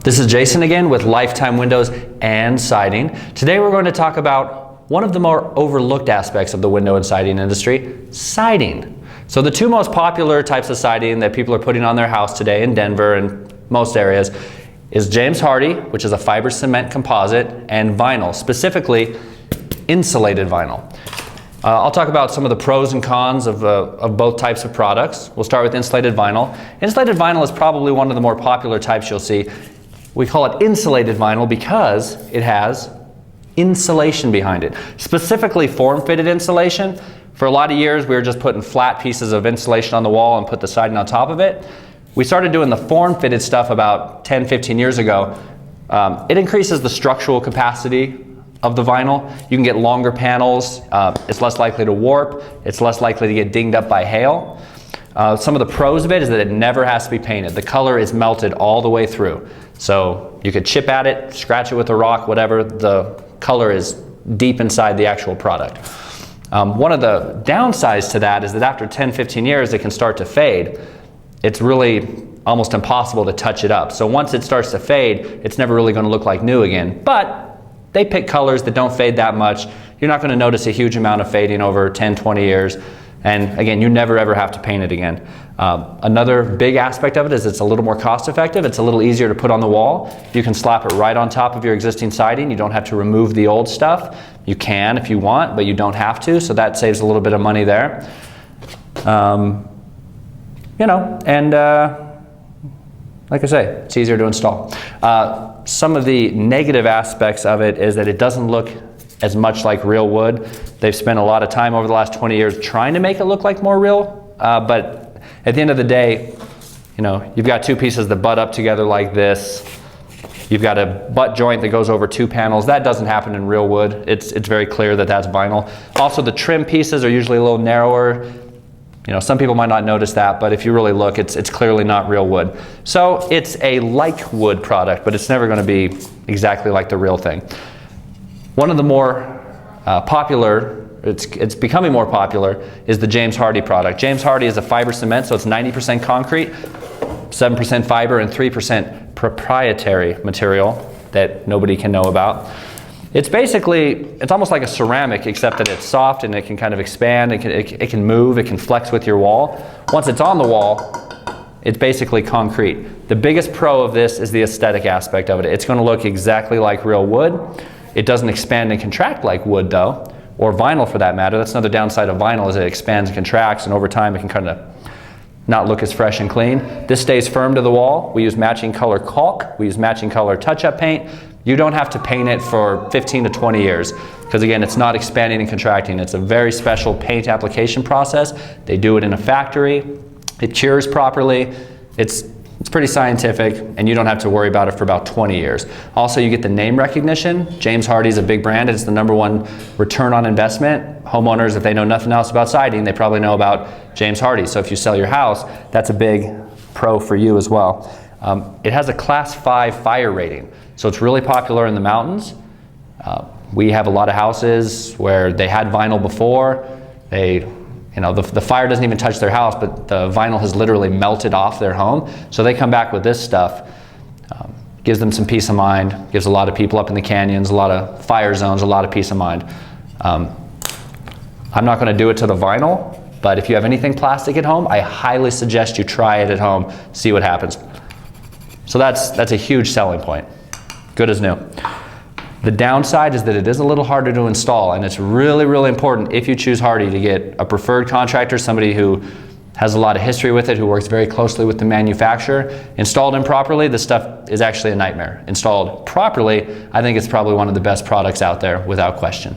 This is Jason again with Lifetime Windows and Siding. Today we're going to talk about one of the more overlooked aspects of the window and siding industry, siding. So the two most popular types of siding that people are putting on their house today in Denver and most areas is James Hardie, which is a fiber cement composite, and vinyl, specifically insulated vinyl. I'll talk about some of the pros and cons of both types of products. We'll start with insulated vinyl. Insulated vinyl is probably one of the more popular types you'll see. We call it insulated vinyl because it has insulation behind it. Specifically form-fitted insulation. For a lot of years we were just putting flat pieces of insulation on the wall and put the siding on top of it. We started doing the form-fitted stuff about 10-15 years ago. It increases the structural capacity of the vinyl. You can get longer panels. It's less likely to warp. It's less likely to get dinged up by hail. Some of the pros of it is that it never has to be painted. The color is melted all the way through. So you could chip at it, scratch it with a rock, whatever, the color is deep inside the actual product. One of the downsides to that is that after 10-15 years it can start to fade. It's really almost impossible to touch it up. So once it starts to fade, it's never really going to look like new again. But they pick colors that don't fade that much. You're not going to notice a huge amount of fading over 10-20 years. And again, you never ever have to paint it again. Another big aspect of it is it's a little more cost effective. It's a little easier to put on the wall. You can slap it right on top of your existing siding. You don't have to remove the old stuff. You can if you want, but you don't have to, so that saves a little bit of money there. Like I say, it's easier to install. Some of the negative aspects of it is that it doesn't look as much like real wood. They've spent a lot of time over the last 20 years trying to make it look like more real, but at the end of the day, you know, you've got two pieces that butt up together like this. You've got a butt joint that goes over two panels. That doesn't happen in real wood. It's very clear that that's vinyl. Also, the trim pieces are usually a little narrower. You know, some people might not notice that, but if you really look, it's clearly not real wood. So it's a like wood product, but it's never going to be exactly like the real thing. One of the more popular, it's becoming more popular, is the James Hardie product. James Hardie is a fiber cement, so it's 90% concrete, 7% fiber, and 3% proprietary material that nobody can know about. It's basically, it's almost like a ceramic, except that it's soft and it can kind of expand, it can move, it can flex with your wall. Once it's on the wall, it's basically concrete. The biggest pro of this is the aesthetic aspect of it. It's going to look exactly like real wood. It doesn't expand and contract like wood though, or vinyl for that matter. That's another downside of vinyl, is it expands and contracts, and over time it can kind of not look as fresh and clean. This stays firm to the wall. We use matching color caulk. We use matching color touch-up paint. You don't have to paint it for 15 to 20 years because again, it's not expanding and contracting. It's a very special paint application process. They do it in a factory. It cures properly. It's pretty scientific, and you don't have to worry about it for about 20 years. Also, you get the name recognition. James Hardie is a big brand. It's the #1 return on investment. Homeowners, if they know nothing else about siding, they probably know about James Hardie. So if you sell your house, that's a big pro for you as well. It has a Class 5 fire rating, so it's really popular in the mountains. We have a lot of houses where they had vinyl before. The fire doesn't even touch their house, but the vinyl has literally melted off their home. So they come back with this stuff. Gives them some peace of mind, gives a lot of people up in the canyons, a lot of fire zones, a lot of peace of mind. I'm not going to do it to the vinyl, but if you have anything plastic at home, I highly suggest you try it at home, see what happens. So that's a huge selling point. Good as new. The downside is that it is a little harder to install, and it's really, really important if you choose Hardie to get a preferred contractor, somebody who has a lot of history with it, who works very closely with the manufacturer. Installed improperly, this stuff is actually a nightmare. Installed properly, I think it's probably one of the best products out there without question.